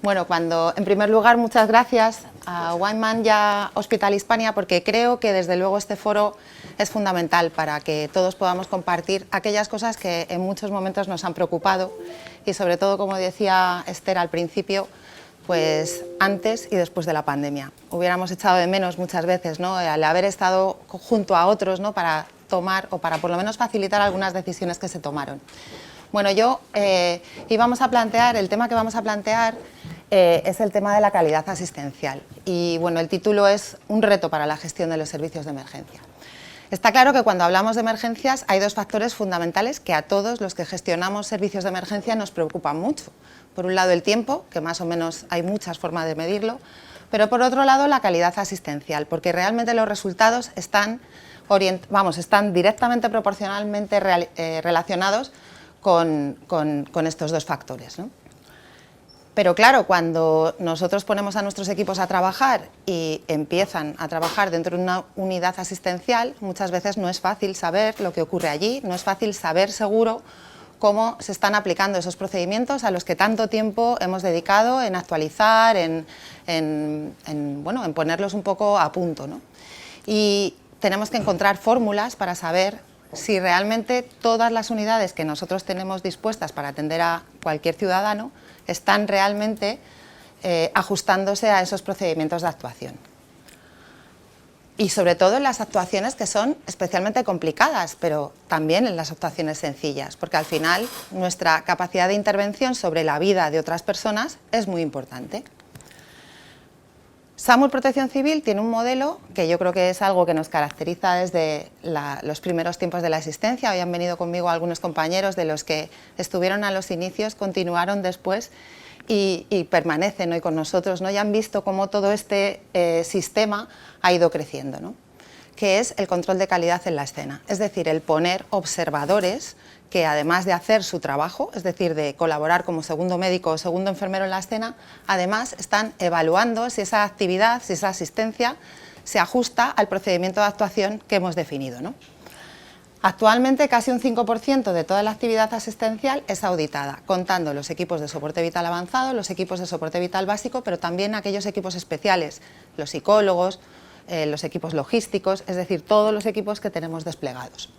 Bueno, en primer lugar, muchas gracias a Weinmann y a Hospital Hispania, porque creo que desde luego este foro es fundamental para que todos podamos compartir aquellas cosas que en muchos momentos nos han preocupado y sobre todo, como decía Esther al principio, pues antes y después de la pandemia. Hubiéramos echado de menos muchas veces, ¿no?, al haber estado junto a otros, ¿no?, para tomar o para por lo menos facilitar algunas decisiones que se tomaron. Bueno, el tema que vamos a plantear es el tema de la calidad asistencial y bueno, el título es Un reto para la gestión de los servicios de emergencia. Está claro que cuando hablamos de emergencias hay dos factores fundamentales que a todos los que gestionamos servicios de emergencia nos preocupan mucho. Por un lado el tiempo, que más o menos hay muchas formas de medirlo, pero por otro lado la calidad asistencial, porque realmente los resultados están directamente proporcionalmente relacionados con estos dos factores, ¿no? Pero claro, cuando nosotros ponemos a nuestros equipos a trabajar y empiezan a trabajar dentro de una unidad asistencial, muchas veces no es fácil saber lo que ocurre allí, no es fácil saber seguro cómo se están aplicando esos procedimientos a los que tanto tiempo hemos dedicado en actualizar, en ponerlos un poco a punto, ¿no? Y tenemos que encontrar fórmulas para saber si realmente todas las unidades que nosotros tenemos dispuestas para atender a cualquier ciudadano están realmente ajustándose a esos procedimientos de actuación. Y sobre todo en las actuaciones que son especialmente complicadas, pero también en las actuaciones sencillas, porque al final nuestra capacidad de intervención sobre la vida de otras personas es muy importante. SAMUR Protección Civil tiene un modelo que yo creo que es algo que nos caracteriza desde los primeros tiempos de la existencia. Hoy han venido conmigo algunos compañeros de los que estuvieron a los inicios, continuaron después y permanecen hoy con nosotros, ¿no? Y han visto cómo todo este sistema ha ido creciendo, ¿no?, que es el control de calidad en la escena, es decir, el poner observadores que además de hacer su trabajo, es decir, de colaborar como segundo médico o segundo enfermero en la escena, además están evaluando si esa actividad, si esa asistencia se ajusta al procedimiento de actuación que hemos definido, ¿no? Actualmente casi un 5% de toda la actividad asistencial es auditada, contando los equipos de soporte vital avanzado, los equipos de soporte vital básico, pero también aquellos equipos especiales, los psicólogos, los equipos logísticos, es decir, todos los equipos que tenemos desplegados.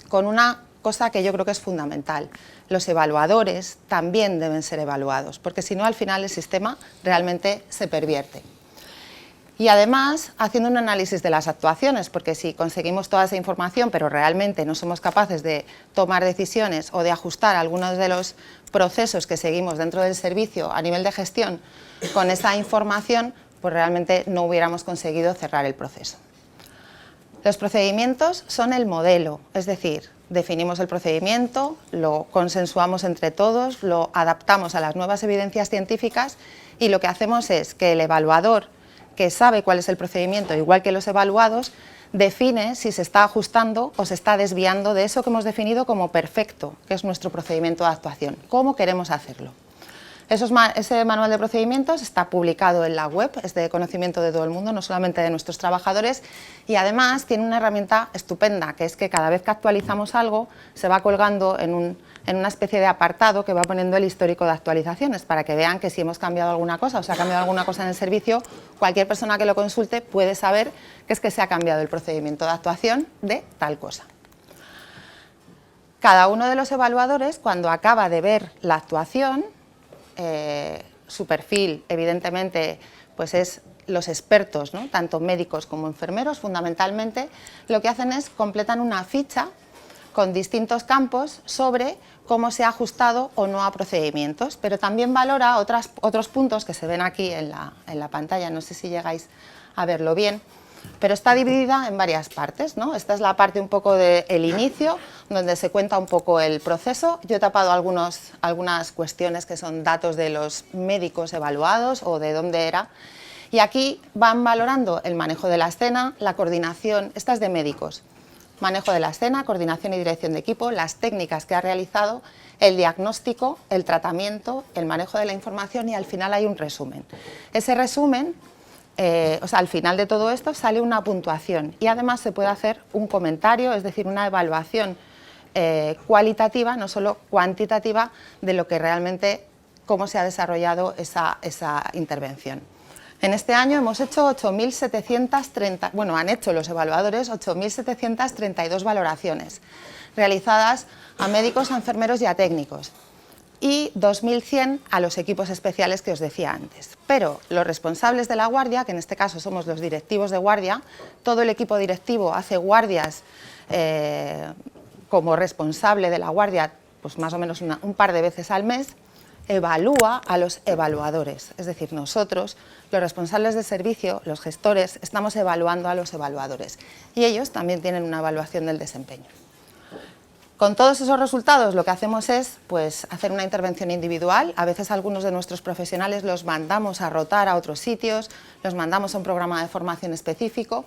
Con una cosa que yo creo que es fundamental, los evaluadores también deben ser evaluados, porque si no al final el sistema realmente se pervierte. Y además haciendo un análisis de las actuaciones, porque si conseguimos toda esa información pero realmente no somos capaces de tomar decisiones o de ajustar algunos de los procesos que seguimos dentro del servicio a nivel de gestión con esa información, pues realmente no hubiéramos conseguido cerrar el proceso. Los procedimientos son el modelo, es decir, definimos el procedimiento, lo consensuamos entre todos, lo adaptamos a las nuevas evidencias científicas y lo que hacemos es que el evaluador, que sabe cuál es el procedimiento, igual que los evaluados, define si se está ajustando o se está desviando de eso que hemos definido como perfecto, que es nuestro procedimiento de actuación. ¿Cómo queremos hacerlo? Ese manual de procedimientos está publicado en la web, es de conocimiento de todo el mundo, no solamente de nuestros trabajadores, y además tiene una herramienta estupenda, que es que cada vez que actualizamos algo se va colgando en una especie de apartado que va poniendo el histórico de actualizaciones, para que vean que si hemos cambiado alguna cosa o se ha cambiado alguna cosa en el servicio, cualquier persona que lo consulte puede saber que es que se ha cambiado el procedimiento de actuación de tal cosa. Cada uno de los evaluadores, cuando acaba de ver la actuación, su perfil, evidentemente, pues es los expertos, ¿no?, tanto médicos como enfermeros, fundamentalmente, lo que hacen es completan una ficha con distintos campos sobre cómo se ha ajustado o no a procedimientos, pero también valora otros puntos que se ven aquí en la pantalla, no sé si llegáis a verlo bien, pero está dividida en varias partes, ¿no? Esta es la parte un poco del inicio, donde se cuenta un poco el proceso. Yo he tapado algunas cuestiones que son datos de los médicos evaluados o de dónde era, y aquí van valorando el manejo de la escena, la coordinación, esta es de médicos, manejo de la escena, coordinación y dirección de equipo, las técnicas que ha realizado, el diagnóstico, el tratamiento, el manejo de la información y al final hay un resumen. Ese resumen, al final de todo esto sale una puntuación y además se puede hacer un comentario, es decir, una evaluación cualitativa, no solo cuantitativa, de lo que realmente cómo se ha desarrollado esa intervención. En este año hemos hecho 8.730, bueno, han hecho los evaluadores 8.732 valoraciones, realizadas a médicos, a enfermeros y a técnicos, y 2.100 a los equipos especiales que os decía antes. Pero los responsables de la guardia, que en este caso somos los directivos de guardia, todo el equipo directivo hace guardias como responsable de la guardia, pues más o menos un par de veces al mes, evalúa a los evaluadores. Es decir, nosotros, los responsables de servicio, los gestores, estamos evaluando a los evaluadores y ellos también tienen una evaluación del desempeño. Con todos esos resultados lo que hacemos es pues, hacer una intervención individual. A veces algunos de nuestros profesionales los mandamos a rotar a otros sitios, los mandamos a un programa de formación específico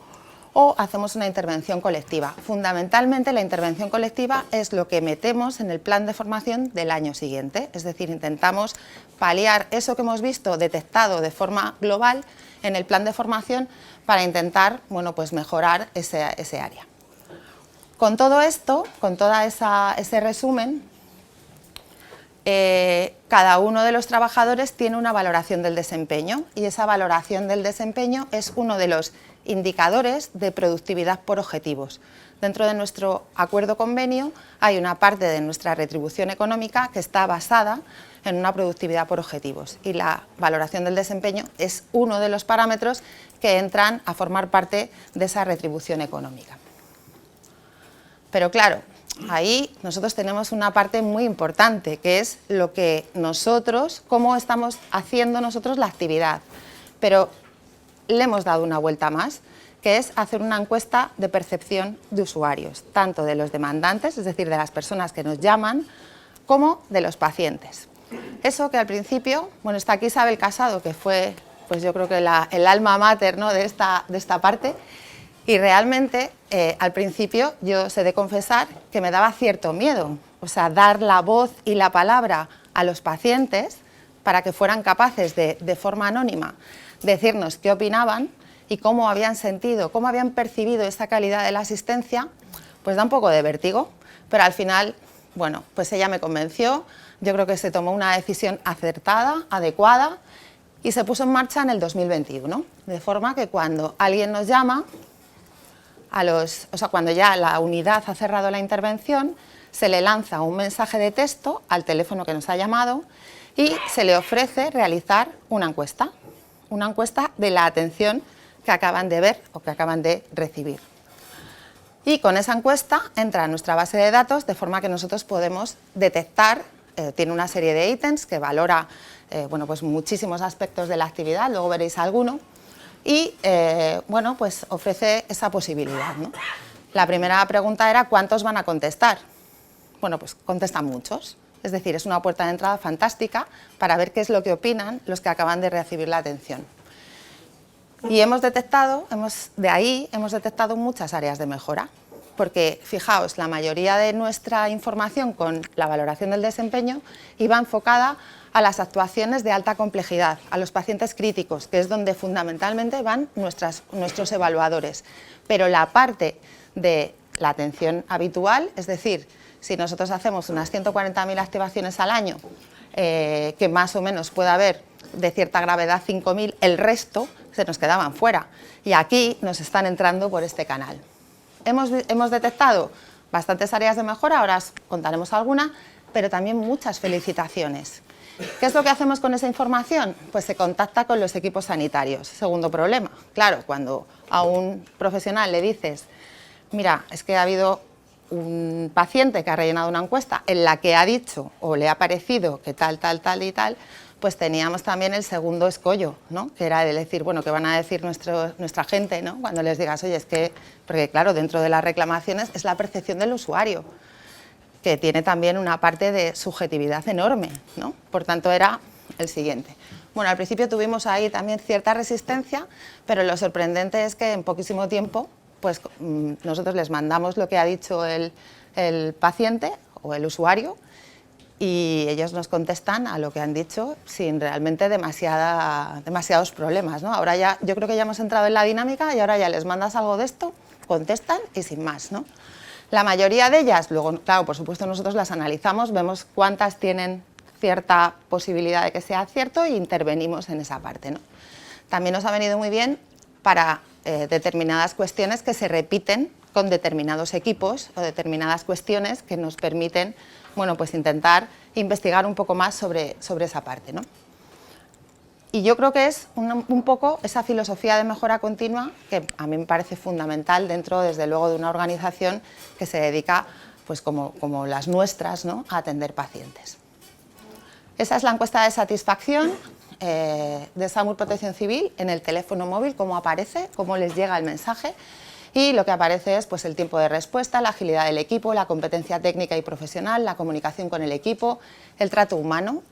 o hacemos una intervención colectiva. Fundamentalmente la intervención colectiva es lo que metemos en el plan de formación del año siguiente, es decir, intentamos paliar eso que hemos visto detectado de forma global en el plan de formación para intentar bueno, pues mejorar ese área. Con todo esto, con todo ese resumen, cada uno de los trabajadores tiene una valoración del desempeño y esa valoración del desempeño es uno de los indicadores de productividad por objetivos. Dentro de nuestro acuerdo convenio hay una parte de nuestra retribución económica que está basada en una productividad por objetivos y la valoración del desempeño es uno de los parámetros que entran a formar parte de esa retribución económica. Pero claro, ahí nosotros tenemos una parte muy importante, que es lo que nosotros, cómo estamos haciendo nosotros la actividad. Pero le hemos dado una vuelta más, que es hacer una encuesta de percepción de usuarios, tanto de los demandantes, es decir, de las personas que nos llaman, como de los pacientes. Eso que al principio, bueno, está aquí Isabel Casado, que fue, pues yo creo que el alma mater, ¿no?, de esta parte, y realmente al principio yo sé de confesar que me daba cierto miedo, o sea, dar la voz y la palabra a los pacientes para que fueran capaces de forma anónima decirnos qué opinaban y cómo habían sentido, cómo habían percibido esa calidad de la asistencia, pues da un poco de vértigo, pero al final, bueno, pues ella me convenció, yo creo que se tomó una decisión acertada, adecuada y se puso en marcha en el 2021, de forma que cuando alguien nos llama, cuando ya la unidad ha cerrado la intervención, se le lanza un mensaje de texto al teléfono que nos ha llamado y se le ofrece realizar una encuesta de la atención que acaban de ver o que acaban de recibir. Y con esa encuesta entra a nuestra base de datos de forma que nosotros podemos detectar, tiene una serie de ítems que valora bueno, pues muchísimos aspectos de la actividad, luego veréis alguno, y bueno, pues ofrece esa posibilidad, ¿no? La primera pregunta era ¿cuántos van a contestar? Bueno, pues contestan muchos, es decir, es una puerta de entrada fantástica para ver qué es lo que opinan los que acaban de recibir la atención. Y de ahí hemos detectado muchas áreas de mejora, porque fijaos, la mayoría de nuestra información con la valoración del desempeño iba enfocada a las actuaciones de alta complejidad, a los pacientes críticos, que es donde fundamentalmente van nuestros evaluadores. Pero la parte de la atención habitual, es decir, si nosotros hacemos unas 140.000 activaciones al año, que más o menos puede haber de cierta gravedad 5.000, el resto se nos quedaban fuera. Y aquí nos están entrando por este canal. Hemos detectado bastantes áreas de mejora, ahora os contaremos alguna, pero también muchas felicitaciones. ¿Qué es lo que hacemos con esa información? Pues se contacta con los equipos sanitarios. Segundo problema, claro, cuando a un profesional le dices, mira, es que ha habido un paciente que ha rellenado una encuesta en la que ha dicho o le ha parecido que tal y tal, pues teníamos también el segundo escollo, ¿no?, que era el decir, bueno, ¿qué van a decir nuestra gente, ¿no?, cuando les digas, oye, es que, porque claro, dentro de las reclamaciones es la percepción del usuario, que tiene también una parte de subjetividad enorme, ¿no? Por tanto, era el siguiente. Bueno, al principio tuvimos ahí también cierta resistencia, pero lo sorprendente es que en poquísimo tiempo, pues nosotros les mandamos lo que ha dicho el paciente o el usuario y ellos nos contestan a lo que han dicho sin realmente demasiados problemas, ¿no? Ahora ya, yo creo que ya hemos entrado en la dinámica y ahora ya les mandas algo de esto, contestan y sin más, ¿no? La mayoría de ellas, luego, claro, por supuesto nosotros las analizamos, vemos cuántas tienen cierta posibilidad de que sea cierto e intervenimos en esa parte, ¿no? También nos ha venido muy bien para determinadas cuestiones que se repiten con determinados equipos o determinadas cuestiones que nos permiten, bueno, pues intentar investigar un poco más sobre esa parte, ¿no? Y yo creo que es un poco esa filosofía de mejora continua que a mí me parece fundamental dentro, desde luego, de una organización que se dedica, pues como las nuestras, ¿no?, a atender pacientes. Esa es la encuesta de satisfacción de SAMUR Protección Civil en el teléfono móvil, cómo aparece, cómo les llega el mensaje, y lo que aparece es pues el tiempo de respuesta, la agilidad del equipo, la competencia técnica y profesional, la comunicación con el equipo, el trato humano,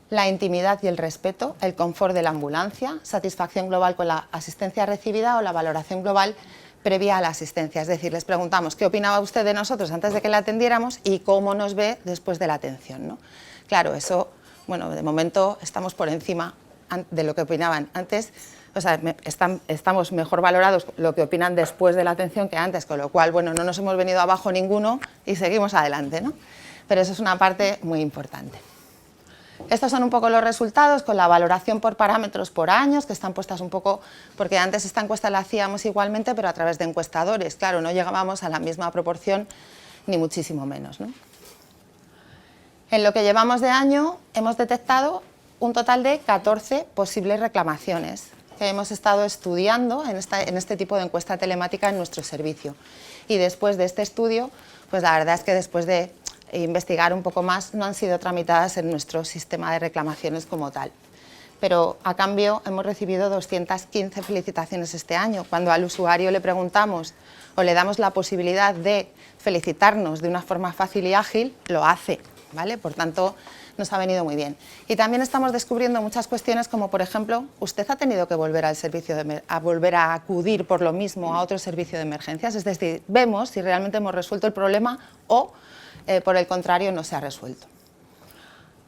la intimidad y el respeto, el confort de la ambulancia, satisfacción global con la asistencia recibida o la valoración global previa a la asistencia. Es decir, les preguntamos qué opinaba usted de nosotros antes de que la atendiéramos y cómo nos ve después de la atención, ¿no? Claro, eso, bueno, de momento estamos por encima de lo que opinaban antes, o sea, estamos mejor valorados lo que opinan después de la atención que antes, con lo cual, bueno, no nos hemos venido abajo ninguno y seguimos adelante, ¿no? Pero eso es una parte muy importante. Estos son un poco los resultados con la valoración por parámetros por años, que están puestas un poco, porque antes esta encuesta la hacíamos igualmente, pero a través de encuestadores. Claro, no llegábamos a la misma proporción, ni muchísimo menos, ¿no? En lo que llevamos de año hemos detectado un total de 14 posibles reclamaciones que hemos estado estudiando en este tipo de encuesta telemática en nuestro servicio. Y después de este estudio, pues la verdad es que después de investigar un poco más, no han sido tramitadas en nuestro sistema de reclamaciones como tal. Pero a cambio hemos recibido 215 felicitaciones este año. Cuando al usuario le preguntamos o le damos la posibilidad de felicitarnos de una forma fácil y ágil, lo hace, ¿vale? Por tanto, nos ha venido muy bien. Y también estamos descubriendo muchas cuestiones como, por ejemplo, usted ha tenido que volver al servicio volver a acudir por lo mismo a otro servicio de emergencias. Es decir, vemos si realmente hemos resuelto el problema o por el contrario, no se ha resuelto.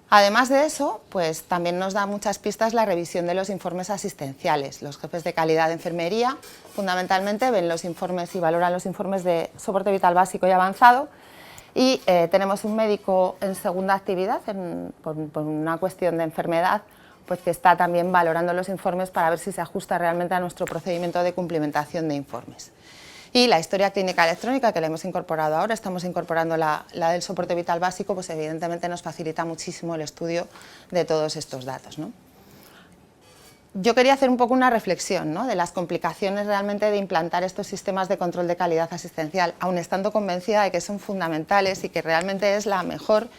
Además de eso, pues también nos da muchas pistas la revisión de los informes asistenciales. Los jefes de calidad de enfermería fundamentalmente ven los informes y valoran los informes de soporte vital básico y avanzado, y tenemos un médico en segunda actividad por una cuestión de enfermedad, pues que está también valorando los informes para ver si se ajusta realmente a nuestro procedimiento de cumplimentación de informes. Y la historia clínica electrónica que le hemos incorporado ahora, estamos incorporando la del soporte vital básico, pues evidentemente nos facilita muchísimo el estudio de todos estos datos, ¿no? Yo quería hacer un poco una reflexión, ¿no?, de las complicaciones realmente de implantar estos sistemas de control de calidad asistencial, aun estando convencida de que son fundamentales y que realmente es la mejor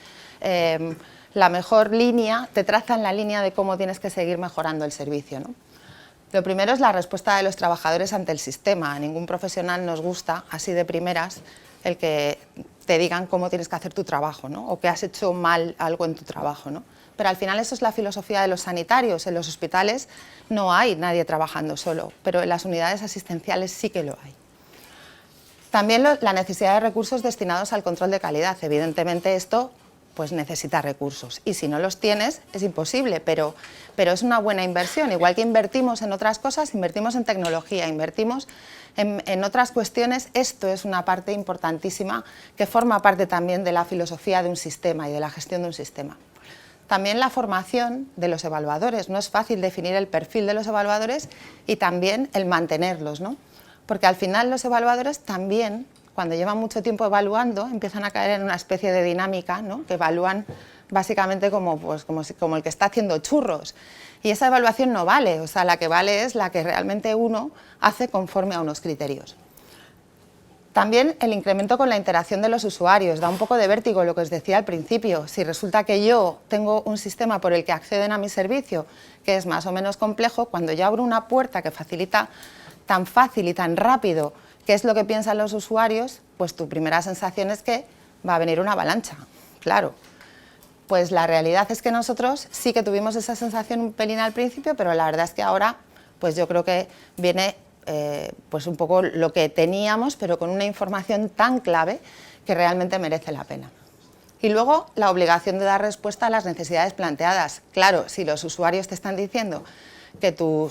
línea, te trazan la línea de cómo tienes que seguir mejorando el servicio, ¿no? Lo primero es la respuesta de los trabajadores ante el sistema. A ningún profesional nos gusta, así de primeras, el que te digan cómo tienes que hacer tu trabajo, ¿no?, o que has hecho mal algo en tu trabajo, ¿no? Pero al final eso es la filosofía de los sanitarios. En los hospitales no hay nadie trabajando solo, pero en las unidades asistenciales sí que lo hay. También la necesidad de recursos destinados al control de calidad. Evidentemente esto pues necesita recursos, y si no los tienes es imposible, pero es una buena inversión. Igual que invertimos en otras cosas, invertimos en tecnología, invertimos en otras cuestiones, esto es una parte importantísima que forma parte también de la filosofía de un sistema y de la gestión de un sistema. También la formación de los evaluadores. No es fácil definir el perfil de los evaluadores y también el mantenerlos, ¿no? Porque al final los evaluadores también, cuando llevan mucho tiempo evaluando, empiezan a caer en una especie de dinámica, ¿no?, que evalúan básicamente como el que está haciendo churros. Y esa evaluación no vale, o sea, la que vale es la que realmente uno hace conforme a unos criterios. También el incremento con la interacción de los usuarios. Da un poco de vértigo lo que os decía al principio. Si resulta que yo tengo un sistema por el que acceden a mi servicio que es más o menos complejo, cuando yo abro una puerta que facilita tan fácil y tan rápido qué es lo que piensan los usuarios, pues tu primera sensación es que va a venir una avalancha, claro. Pues la realidad es que nosotros sí que tuvimos esa sensación un pelín al principio, pero la verdad es que ahora pues yo creo que viene pues un poco lo que teníamos, pero con una información tan clave que realmente merece la pena. Y luego la obligación de dar respuesta a las necesidades planteadas. Claro, si los usuarios te están diciendo que tu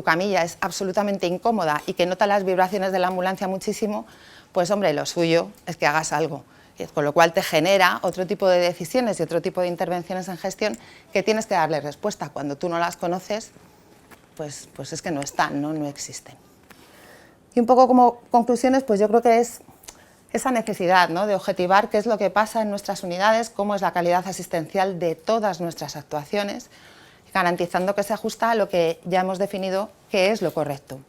camilla es absolutamente incómoda y que nota las vibraciones de la ambulancia muchísimo, pues hombre, lo suyo es que hagas algo. con lo cual te genera otro tipo de decisiones y otro tipo de intervenciones en gestión que tienes que darle respuesta. Cuando tú no las conoces, pues es que no están, no existen. Y un poco como conclusiones, pues yo creo que es esa necesidad, ¿no?, de objetivar qué es lo que pasa en nuestras unidades, cómo es la calidad asistencial de todas nuestras actuaciones, garantizando que se ajusta a lo que ya hemos definido que es lo correcto.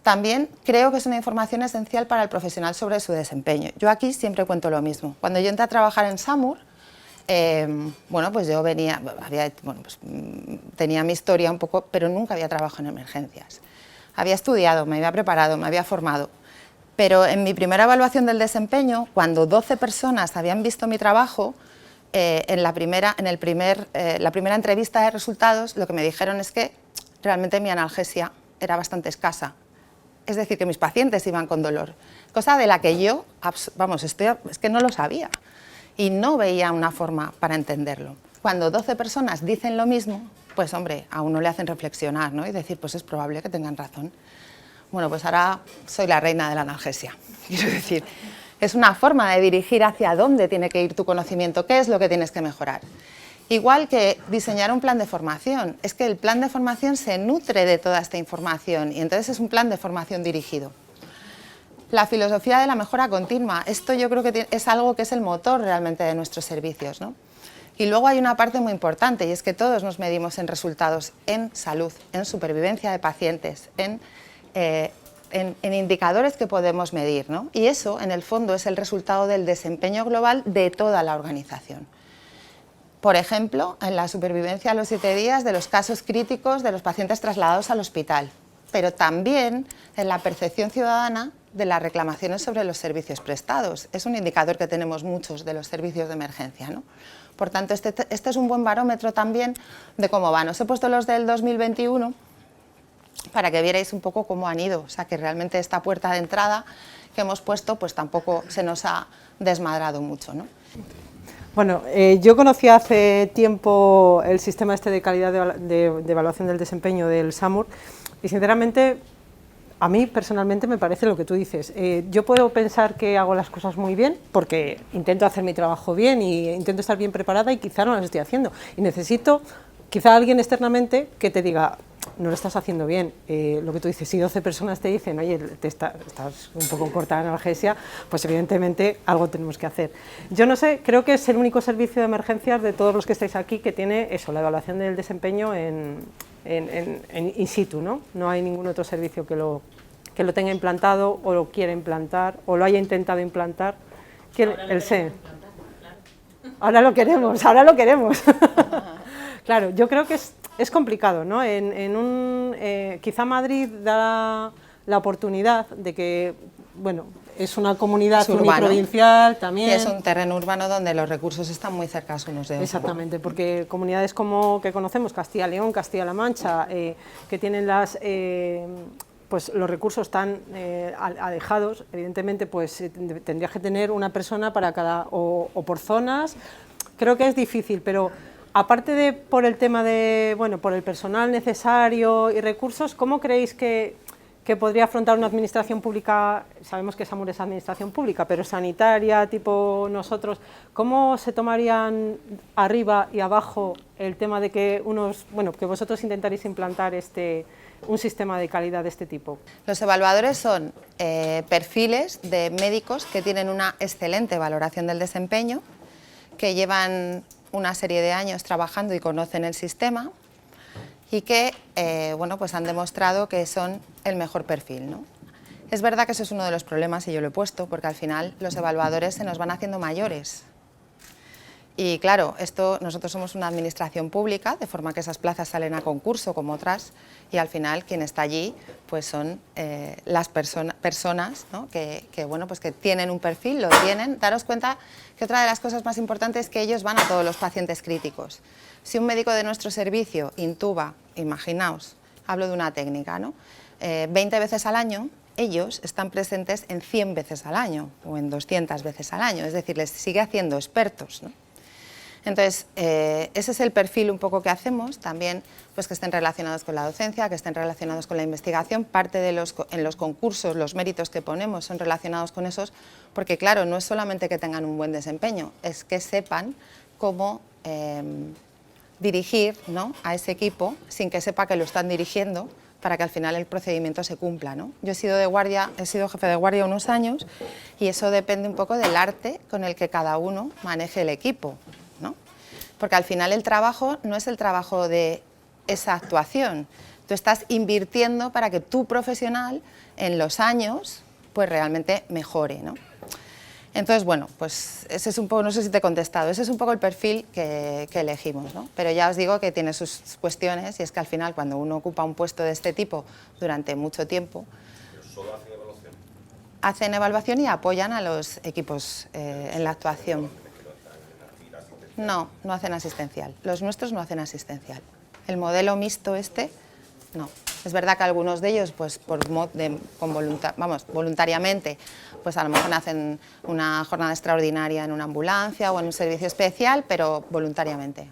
También creo que es una información esencial para el profesional sobre su desempeño. Yo aquí siempre cuento lo mismo. Cuando yo entré a trabajar en SAMUR, bueno, pues yo tenía mi historia un poco, pero nunca había trabajado en emergencias. Había estudiado, me había preparado, me había formado, pero en mi primera evaluación del desempeño, cuando 12 personas habían visto mi trabajo, la primera entrevista de resultados, lo que me dijeron es que realmente mi analgesia era bastante escasa. Es decir, que mis pacientes iban con dolor, cosa de la que yo, es que no lo sabía y no veía una forma para entenderlo. Cuando 12 personas dicen lo mismo, pues hombre, a uno le hacen reflexionar, ¿no?, y decir, pues es probable que tengan razón. Bueno, pues ahora soy la reina de la analgesia, quiero decir, es una forma de dirigir hacia dónde tiene que ir tu conocimiento, qué es lo que tienes que mejorar. Igual que diseñar un plan de formación, es que el plan de formación se nutre de toda esta información y entonces es un plan de formación dirigido. La filosofía de la mejora continua, esto yo creo que es algo que es el motor realmente de nuestros servicios, ¿no? Y luego hay una parte muy importante y es que todos nos medimos en resultados, en salud, en supervivencia de pacientes, en indicadores que podemos medir, ¿no? Y eso, en el fondo, es el resultado del desempeño global de toda la organización. Por ejemplo, en la supervivencia a los 7 días de los casos críticos de los pacientes trasladados al hospital, pero también en la percepción ciudadana de las reclamaciones sobre los servicios prestados. Es un indicador que tenemos muchos de los servicios de emergencia, ¿no? Por tanto, este es un buen barómetro también de cómo van. Os he puesto los del 2021 para que vierais un poco cómo han ido, o sea que realmente esta puerta de entrada que hemos puesto pues tampoco se nos ha desmadrado mucho, ¿no? Bueno, yo conocí hace tiempo el sistema este de calidad de evaluación del desempeño del SAMUR y sinceramente a mí personalmente me parece lo que tú dices. Yo puedo pensar que hago las cosas muy bien porque intento hacer mi trabajo bien y intento estar bien preparada y quizá no las estoy haciendo y necesito quizá alguien externamente que te diga no lo estás haciendo bien. Lo que tú dices, si 12 personas te dicen, oye, estás un poco corta de analgesia, pues evidentemente algo tenemos que hacer. Yo no sé, creo que es el único servicio de emergencias de todos los que estáis aquí que tiene eso, la evaluación del desempeño in situ, ¿no? No hay ningún otro servicio que lo tenga implantado o lo quiera implantar o lo haya intentado implantar que el SE. Ahora lo queremos, ahora lo queremos. Claro, yo creo que es complicado, ¿no? Quizá Madrid da la oportunidad de que, bueno, es una comunidad uniprovincial también. Y es un terreno urbano donde los recursos están muy cerca unos de otros. Exactamente, porque comunidades como que conocemos, Castilla-León, Castilla-La Mancha, que tienen pues los recursos tan alejados, evidentemente pues tendrías que tener una persona para cada, o por zonas, creo que es difícil, pero aparte de por el tema de, bueno, por el personal necesario y recursos, ¿cómo creéis que podría afrontar una administración pública? Sabemos que SAMUR es administración pública, pero sanitaria, tipo nosotros, ¿cómo se tomarían arriba y abajo el tema de que que vosotros intentaréis implantar un sistema de calidad de este tipo? Los evaluadores son perfiles de médicos que tienen una excelente valoración del desempeño, que llevan una serie de años trabajando y conocen el sistema y que pues han demostrado que son el mejor perfil, ¿no? Es verdad que eso es uno de los problemas y yo lo he puesto porque al final los evaluadores se nos van haciendo mayores. Y claro, nosotros somos una administración pública, de forma que esas plazas salen a concurso como otras y al final quien está allí pues son las personas, ¿no? que tienen un perfil, lo tienen. Daros cuenta que otra de las cosas más importantes es que ellos van a todos los pacientes críticos. Si un médico de nuestro servicio intuba, imaginaos, hablo de una técnica, ¿no? 20 veces al año, ellos están presentes en 100 veces al año o en 200 veces al año, es decir, les sigue haciendo expertos, ¿no? Entonces, ese es el perfil un poco que hacemos, también pues que estén relacionados con la docencia, que estén relacionados con la investigación. Parte de en los concursos, los méritos que ponemos son relacionados con esos, porque claro, no es solamente que tengan un buen desempeño, es que sepan cómo dirigir, ¿no?, a ese equipo sin que sepa que lo están dirigiendo, para que al final el procedimiento se cumpla, ¿no? Yo he sido jefe de guardia unos años y eso depende un poco del arte con el que cada uno maneje el equipo, ¿no? Porque al final el trabajo no es el trabajo de esa actuación, tú estás invirtiendo para que tu profesional en los años pues realmente mejore, ¿no? Entonces, bueno, pues ese es un poco, no sé si te he contestado, ese es un poco el perfil que elegimos, ¿no? Pero ya os digo que tiene sus cuestiones y es que al final cuando uno ocupa un puesto de este tipo durante mucho tiempo... ¿Pero solo hacen evaluación? Hacen evaluación y apoyan a los equipos en la actuación. No, no hacen asistencial. Los nuestros no hacen asistencial. El modelo mixto este, no. Es verdad que algunos de ellos, pues voluntariamente, pues a lo mejor hacen una jornada extraordinaria en una ambulancia o en un servicio especial, pero voluntariamente.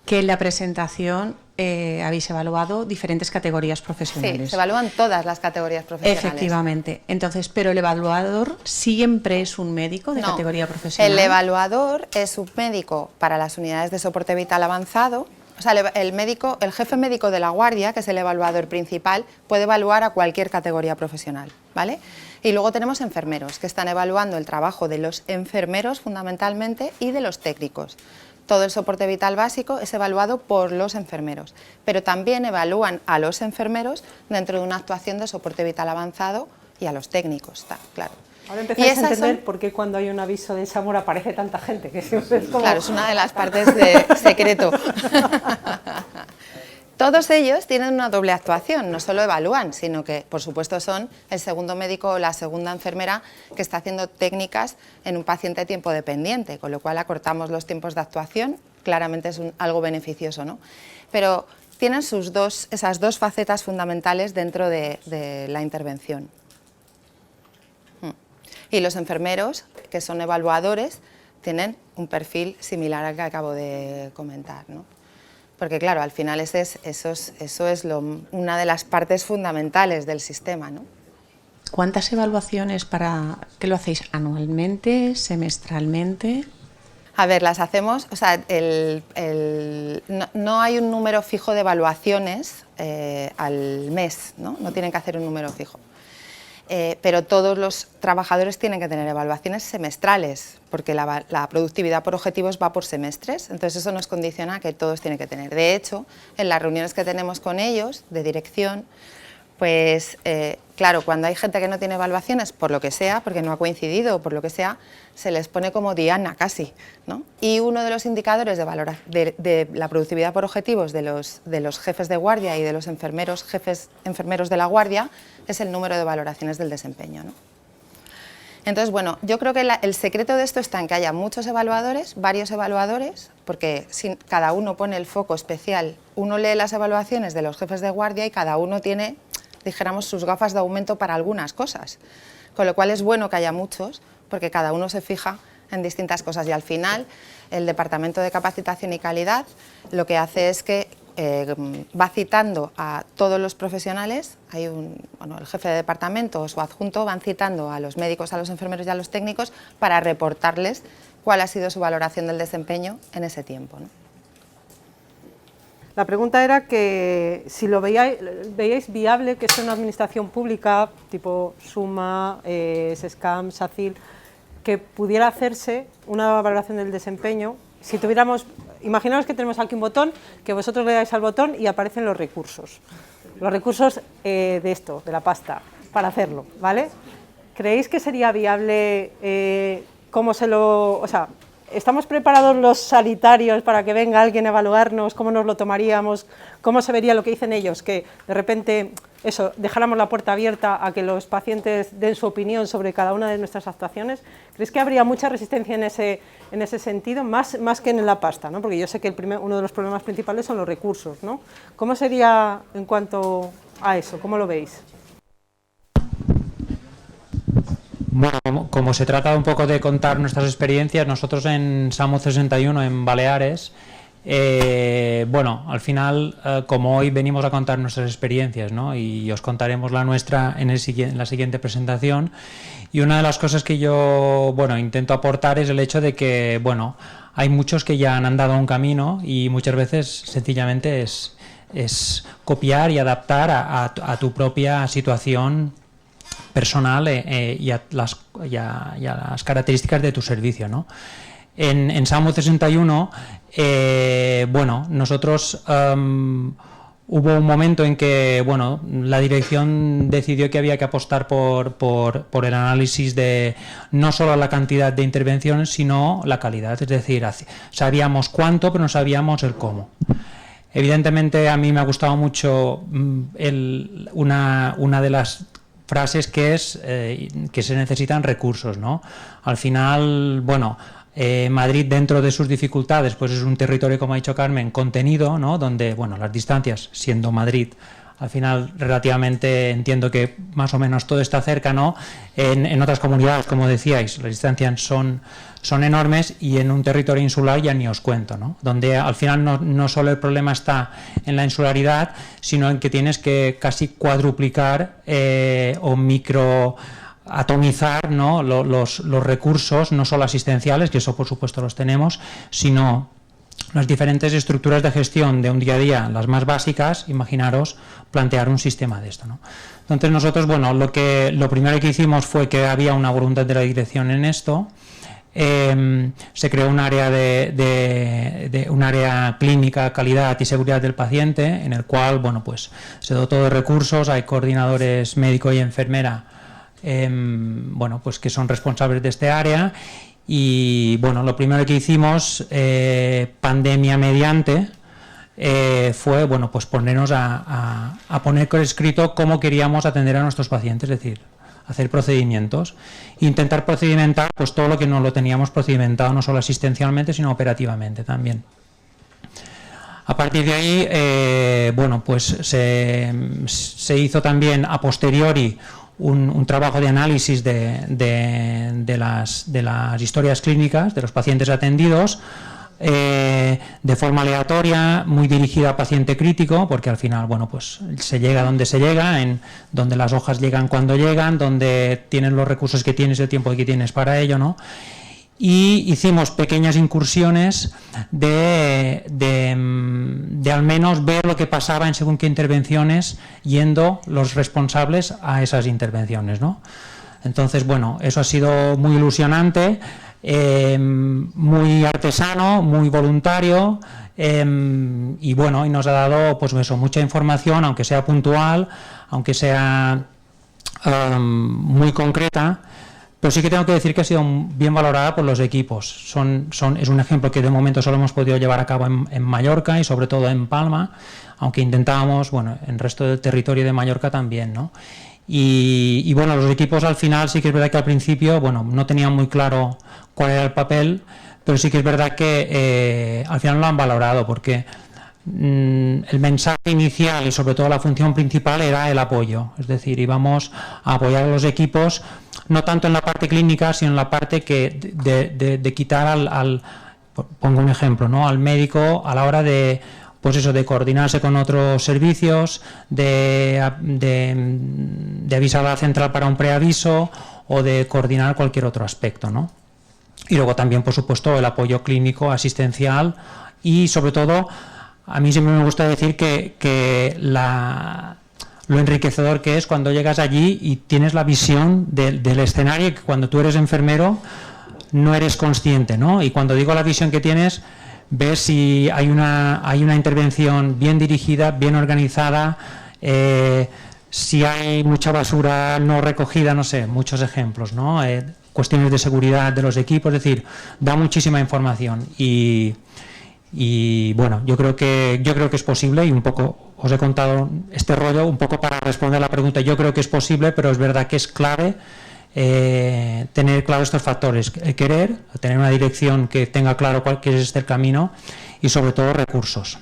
Que en la presentación habéis evaluado diferentes categorías profesionales. Sí, se evalúan todas las categorías profesionales. Efectivamente. Entonces, pero el evaluador siempre es un médico de categoría profesional. El evaluador es un médico para las unidades de soporte vital avanzado. O sea, el jefe médico de la guardia, que es el evaluador principal, puede evaluar a cualquier categoría profesional, ¿vale? Y luego tenemos enfermeros, que están evaluando el trabajo de los enfermeros fundamentalmente y de los técnicos. Todo el soporte vital básico es evaluado por los enfermeros, pero también evalúan a los enfermeros dentro de una actuación de soporte vital avanzado y a los técnicos, está claro. Ahora empezáis a entender por qué cuando hay un aviso de SAMUR aparece tanta gente, que siempre es como... Claro, es una de las partes de secreto. Todos ellos tienen una doble actuación, no solo evalúan, sino que, por supuesto, son el segundo médico o la segunda enfermera que está haciendo técnicas en un paciente a tiempo dependiente, con lo cual acortamos los tiempos de actuación, claramente es algo beneficioso, ¿no? Pero tienen esas dos facetas fundamentales dentro de la intervención. Y los enfermeros, que son evaluadores, tienen un perfil similar al que acabo de comentar, ¿no? Porque claro, al final eso es una de las partes fundamentales del sistema, ¿no? ¿Cuántas evaluaciones qué lo hacéis anualmente, semestralmente? A ver, las hacemos, o sea, no hay un número fijo de evaluaciones al mes, ¿no? No tienen que hacer un número fijo. Pero todos los trabajadores tienen que tener evaluaciones semestrales, porque la productividad por objetivos va por semestres, entonces eso nos condiciona a que todos tienen que tener. De hecho, en las reuniones que tenemos con ellos, de dirección, pues claro, cuando hay gente que no tiene evaluaciones, por lo que sea, porque no ha coincidido o por lo que sea, se les pone como diana casi, ¿no? Y uno de los indicadores de la productividad por objetivos de los jefes de guardia y de los enfermeros de la guardia es el número de valoraciones del desempeño, ¿no? Entonces, bueno, yo creo que el secreto de esto está en que haya muchos evaluadores, varios evaluadores, porque cada uno pone el foco especial, uno lee las evaluaciones de los jefes de guardia y cada uno tiene, dijéramos, sus gafas de aumento para algunas cosas, con lo cual es bueno que haya muchos, porque cada uno se fija en distintas cosas y al final el Departamento de Capacitación y Calidad lo que hace es que va citando a todos los profesionales, el jefe de departamento o su adjunto van citando a los médicos, a los enfermeros y a los técnicos para reportarles cuál ha sido su valoración del desempeño en ese tiempo, ¿no? La pregunta era que si lo veíais viable que sea una administración pública tipo SUMA, SESCAM, SACIL, que pudiera hacerse una valoración del desempeño. Si tuviéramos, imaginaos que tenemos aquí un botón, que vosotros le dais al botón y aparecen los recursos de esto, de la pasta, para hacerlo, ¿vale? ¿Creéis que sería viable ¿estamos preparados los sanitarios para que venga alguien a evaluarnos? ¿Cómo nos lo tomaríamos? ¿Cómo se vería lo que dicen ellos? Que de repente, dejáramos la puerta abierta a que los pacientes den su opinión sobre cada una de nuestras actuaciones. ¿Creéis que habría mucha resistencia en ese sentido? Más que en la pasta, ¿no? Porque yo sé que uno de los problemas principales son los recursos, ¿no? ¿Cómo sería en cuanto a eso? ¿Cómo lo veis? Bueno, como se trata un poco de contar nuestras experiencias, nosotros en SAMU 61 en Baleares, bueno, al final, como hoy venimos a contar nuestras experiencias, ¿no? Y os contaremos la nuestra en la siguiente presentación. Y una de las cosas que yo, bueno, intento aportar es el hecho de que, bueno, hay muchos que ya han andado un camino y muchas veces sencillamente es copiar y adaptar a tu propia situación personal y a las características de tu servicio, ¿no? En SAMU 61, bueno, nosotros hubo un momento en que, bueno, la dirección decidió que había que apostar por el análisis de no solo la cantidad de intervenciones, sino la calidad. Es decir, sabíamos cuánto, pero no sabíamos el cómo. Evidentemente, a mí me ha gustado mucho una de las frases que es que se necesitan recursos, ¿no? Al final, bueno, Madrid, dentro de sus dificultades, pues es un territorio, como ha dicho Carmen, contenido, ¿no? Donde, bueno, las distancias, siendo Madrid, al final relativamente entiendo que más o menos todo está cerca, ¿no? En otras comunidades, como decíais, las distancias son enormes, y en un territorio insular ya ni os cuento, ¿no? Donde al final no solo el problema está en la insularidad, sino en que tienes que casi cuadruplicar o microatomizar, ¿no? los recursos, no solo asistenciales, que eso por supuesto los tenemos, sino las diferentes estructuras de gestión de un día a día, las más básicas. Imaginaros plantear un sistema de esto, ¿no? Entonces nosotros, bueno, lo primero que hicimos fue que había una voluntad de la dirección en esto. Se creó un área un área clínica, calidad y seguridad del paciente, en el cual, bueno, pues se dotó de recursos. Hay coordinadores médico y enfermera, bueno, pues que son responsables de este área. Y bueno, lo primero que hicimos, pandemia mediante, fue, bueno, pues ponernos a poner por escrito cómo queríamos atender a nuestros pacientes, es decir, hacer procedimientos, intentar procedimentar pues todo lo que no lo teníamos procedimentado, no solo asistencialmente, sino operativamente también. A partir de ahí, bueno, pues se hizo también a posteriori un trabajo de análisis de las historias clínicas de los pacientes atendidos, de forma aleatoria, muy dirigida a paciente crítico, porque al final, bueno, pues se llega donde se llega, donde las hojas llegan cuando llegan, donde tienes los recursos que tienes, el tiempo que tienes para ello, ¿no? Y hicimos pequeñas incursiones de al menos ver lo que pasaba en según qué intervenciones, yendo los responsables a esas intervenciones, ¿no? Entonces, bueno, eso ha sido muy ilusionante, muy artesano, muy voluntario, y bueno, y nos ha dado, pues eso, mucha información, aunque sea puntual, aunque sea muy concreta. Pero sí que tengo que decir que ha sido bien valorada por los equipos. Es un ejemplo que de momento solo hemos podido llevar a cabo en Mallorca y sobre todo en Palma, aunque intentábamos, bueno, en el resto del territorio de Mallorca también, ¿no? Y bueno, los equipos al final sí que es verdad que al principio, bueno, no tenían muy claro cuál era el papel, pero sí que es verdad que al final lo han valorado, porque el mensaje inicial y sobre todo la función principal era el apoyo, es decir, íbamos a apoyar a los equipos no tanto en la parte clínica, sino en la parte de quitar pongo un ejemplo, ¿no?, al médico a la hora de, pues eso, de coordinarse con otros servicios, de avisar a la central para un preaviso o de coordinar cualquier otro aspecto, ¿no? Y luego también, por supuesto, el apoyo clínico, asistencial y sobre todo, a mí siempre me gusta decir que lo enriquecedor que es cuando llegas allí y tienes la visión del escenario, y que cuando tú eres enfermero no eres consciente, ¿no? Y cuando digo la visión que tienes, ves si hay una intervención bien dirigida, bien organizada, si hay mucha basura no recogida, no sé, muchos ejemplos, ¿no? Cuestiones de seguridad de los equipos, es decir, da muchísima información y bueno, yo creo que es posible, y un poco os he contado este rollo un poco para responder a la pregunta. Yo creo que es posible, pero es verdad que es clave tener claro estos factores: el querer, tener una dirección que tenga claro cuál es el camino, y sobre todo recursos.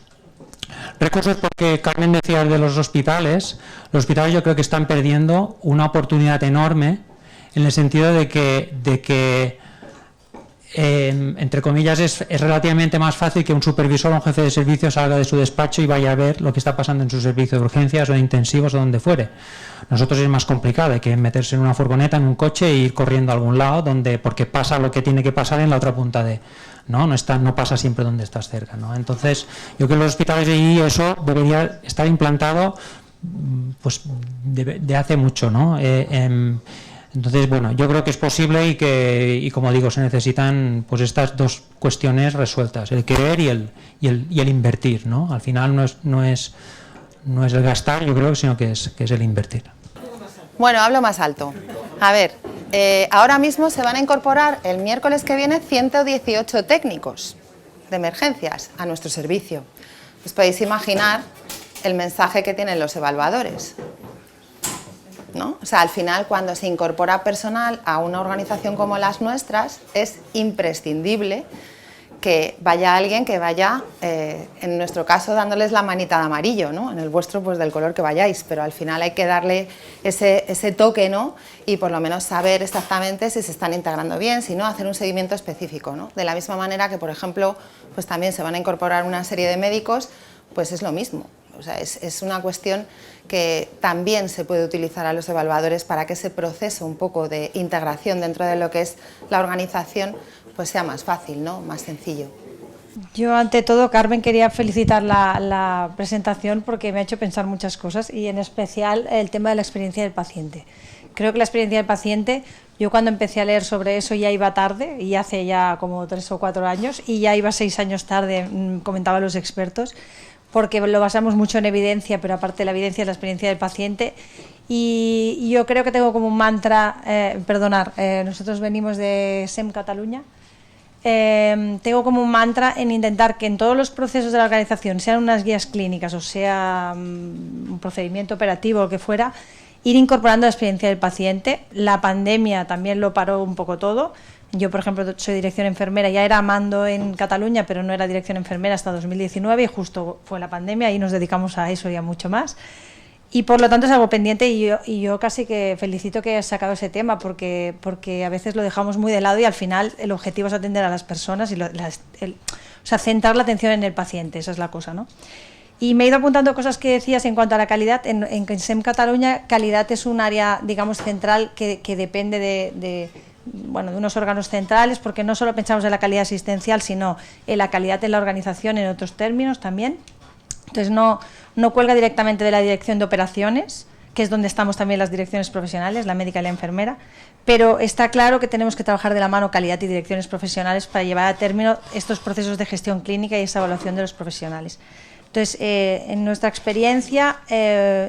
Recursos, porque Carmen decía de los hospitales yo creo que están perdiendo una oportunidad enorme en el sentido de que entre comillas, es relativamente más fácil que un supervisor o un jefe de servicio salga de su despacho y vaya a ver lo que está pasando en su servicio de urgencias o de intensivos o donde fuere. Nosotros es más complicado, hay que meterse en una furgoneta, en un coche e ir corriendo a algún lado porque pasa lo que tiene que pasar en la otra punta no pasa siempre donde estás cerca, ¿no? Entonces, yo creo que en los hospitales de allí eso debería estar implantado pues de hace mucho, ¿no? Entonces, bueno, yo creo que es posible y como digo, se necesitan pues estas dos cuestiones resueltas, el querer y el invertir, ¿no? Al final no es el gastar, yo creo, sino que es el invertir. Bueno, hablo más alto. A ver, ahora mismo se van a incorporar el miércoles que viene 118 técnicos de emergencias a nuestro servicio. Os podéis imaginar el mensaje que tienen los evaluadores, ¿no? O sea, al final, cuando se incorpora personal a una organización como las nuestras, es imprescindible que vaya alguien que vaya, en nuestro caso, dándoles la manita de amarillo, ¿no? En el vuestro, pues del color que vayáis, pero al final hay que darle ese toque, ¿no? Y por lo menos saber exactamente si se están integrando bien, si no, hacer un seguimiento específico, ¿no? De la misma manera que, por ejemplo, pues también se van a incorporar una serie de médicos, pues es lo mismo. O sea, es una cuestión que también se puede utilizar a los evaluadores para que ese proceso un poco de integración dentro de lo que es la organización pues sea más fácil, ¿no? Más sencillo. Yo, ante todo, Carmen, quería felicitar la presentación porque me ha hecho pensar muchas cosas y en especial el tema de la experiencia del paciente. Creo que la experiencia del paciente, yo cuando empecé a leer sobre eso ya iba tarde, y hace ya como 3 o 4 años, y ya iba 6 años tarde, comentaban los expertos, porque lo basamos mucho en evidencia, pero aparte de la evidencia es la experiencia del paciente. Y yo creo que tengo como un mantra, nosotros venimos de SEM Cataluña, tengo como un mantra en intentar que en todos los procesos de la organización, sean unas guías clínicas o sea un procedimiento operativo o lo que fuera, ir incorporando la experiencia del paciente. La pandemia también lo paró un poco todo. Yo, por ejemplo, soy dirección enfermera, ya era mando en Cataluña, pero no era dirección enfermera hasta 2019 y justo fue la pandemia y nos dedicamos a eso y a mucho más. Y por lo tanto es algo pendiente y yo casi que felicito que hayas sacado ese tema porque a veces lo dejamos muy de lado y al final el objetivo es atender a las personas y centrar la atención en el paciente, esa es la cosa, ¿no? Y me he ido apuntando cosas que decías en cuanto a la calidad. En SEM Cataluña, calidad es un área, digamos, central que depende de unos órganos centrales, porque no solo pensamos en la calidad asistencial, sino en la calidad en la organización en otros términos también. Entonces no cuelga directamente de la dirección de operaciones, que es donde estamos también las direcciones profesionales, la médica y la enfermera, pero está claro que tenemos que trabajar de la mano calidad y direcciones profesionales para llevar a término estos procesos de gestión clínica y esa evaluación de los profesionales. Entonces, en nuestra experiencia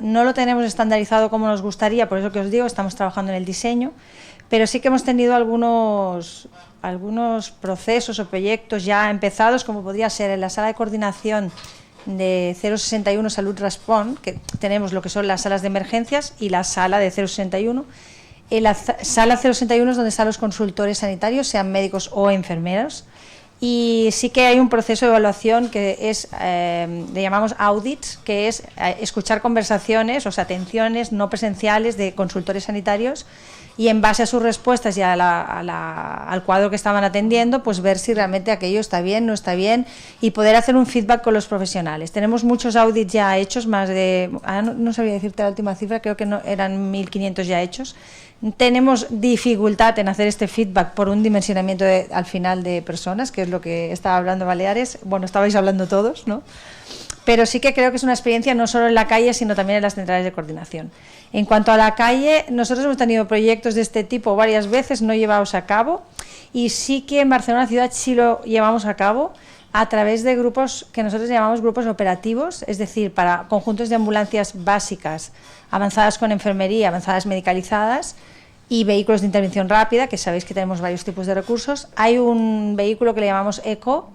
no lo tenemos estandarizado como nos gustaría, por eso que os digo, estamos trabajando en el diseño, pero sí que hemos tenido algunos procesos o proyectos ya empezados, como podría ser en la sala de coordinación de 061 Salud Respon, que tenemos lo que son las salas de emergencias y la sala de 061. En la sala 061 es donde están los consultores sanitarios, sean médicos o enfermeros, y sí que hay un proceso de evaluación que es, le llamamos audits, que es escuchar conversaciones, o sea, atenciones no presenciales de consultores sanitarios, y en base a sus respuestas y al cuadro que estaban atendiendo, pues ver si realmente aquello está bien, no está bien, y poder hacer un feedback con los profesionales. Tenemos muchos audits ya hechos, más de, no sabría decirte la última cifra, creo que eran 1.500 ya hechos. Tenemos dificultad en hacer este feedback por un dimensionamiento al final de personas, que es lo que estaba hablando Baleares, bueno, estabais hablando todos, ¿no? Pero sí que creo que es una experiencia no solo en la calle, sino también en las centrales de coordinación. En cuanto a la calle, nosotros hemos tenido proyectos de este tipo varias veces no llevados a cabo, y sí que en Barcelona ciudad sí lo llevamos a cabo a través de grupos que nosotros llamamos grupos operativos, es decir, para conjuntos de ambulancias básicas, avanzadas con enfermería, avanzadas medicalizadas, y vehículos de intervención rápida, que sabéis que tenemos varios tipos de recursos. Hay un vehículo que le llamamos ECO,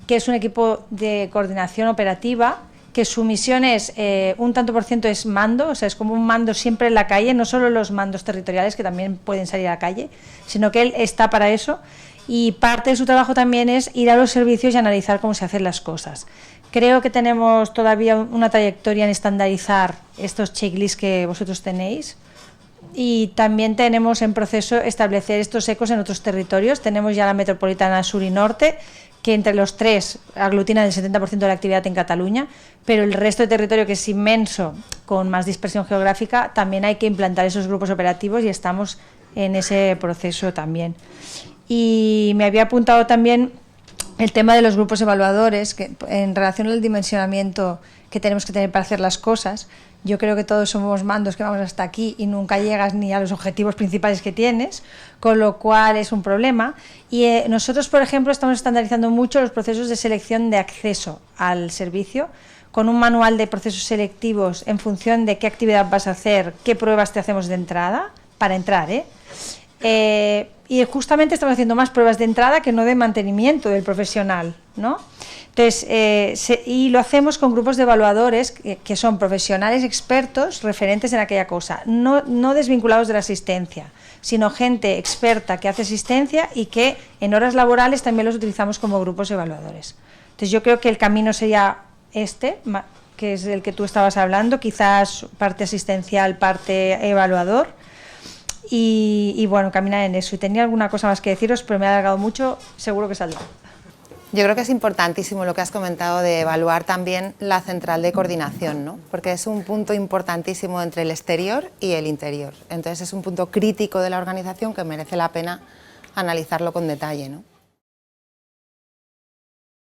que es un equipo de coordinación operativa, que su misión es, un tanto por ciento es mando, o sea, es como un mando siempre en la calle, no solo los mandos territoriales, que también pueden salir a la calle, sino que él está para eso, y parte de su trabajo también es ir a los servicios y analizar cómo se hacen las cosas. Creo que tenemos todavía una trayectoria en estandarizar estos checklists que vosotros tenéis, y también tenemos en proceso establecer estos ecos en otros territorios. Tenemos ya la metropolitana sur y norte, que entre los tres aglutinan el 70% de la actividad en Cataluña, pero el resto de territorio, que es inmenso, con más dispersión geográfica, también hay que implantar esos grupos operativos y estamos en ese proceso también. Y me había apuntado también el tema de los grupos evaluadores, que en relación al dimensionamiento que tenemos que tener para hacer las cosas. Yo creo que todos somos mandos que vamos hasta aquí y nunca llegas ni a los objetivos principales que tienes, con lo cual es un problema. Y nosotros, por ejemplo, estamos estandarizando mucho los procesos de selección de acceso al servicio, con un manual de procesos selectivos en función de qué actividad vas a hacer, qué pruebas te hacemos de entrada, para entrar, y justamente estamos haciendo más pruebas de entrada que no de mantenimiento del profesional, ¿no? Entonces, y lo hacemos con grupos de evaluadores que son profesionales expertos, referentes en aquella cosa, no desvinculados de la asistencia, sino gente experta que hace asistencia y que en horas laborales también los utilizamos como grupos evaluadores. Entonces, yo creo que el camino sería este, que es el que tú estabas hablando, quizás parte asistencial, parte evaluador, y bueno, caminar en eso. Y tenía alguna cosa más que deciros, pero me ha alargado mucho, seguro que saldrá. Yo creo que es importantísimo lo que has comentado de evaluar también la central de coordinación, ¿no? Porque es un punto importantísimo entre el exterior y el interior. Entonces es un punto crítico de la organización que merece la pena analizarlo con detalle, ¿no?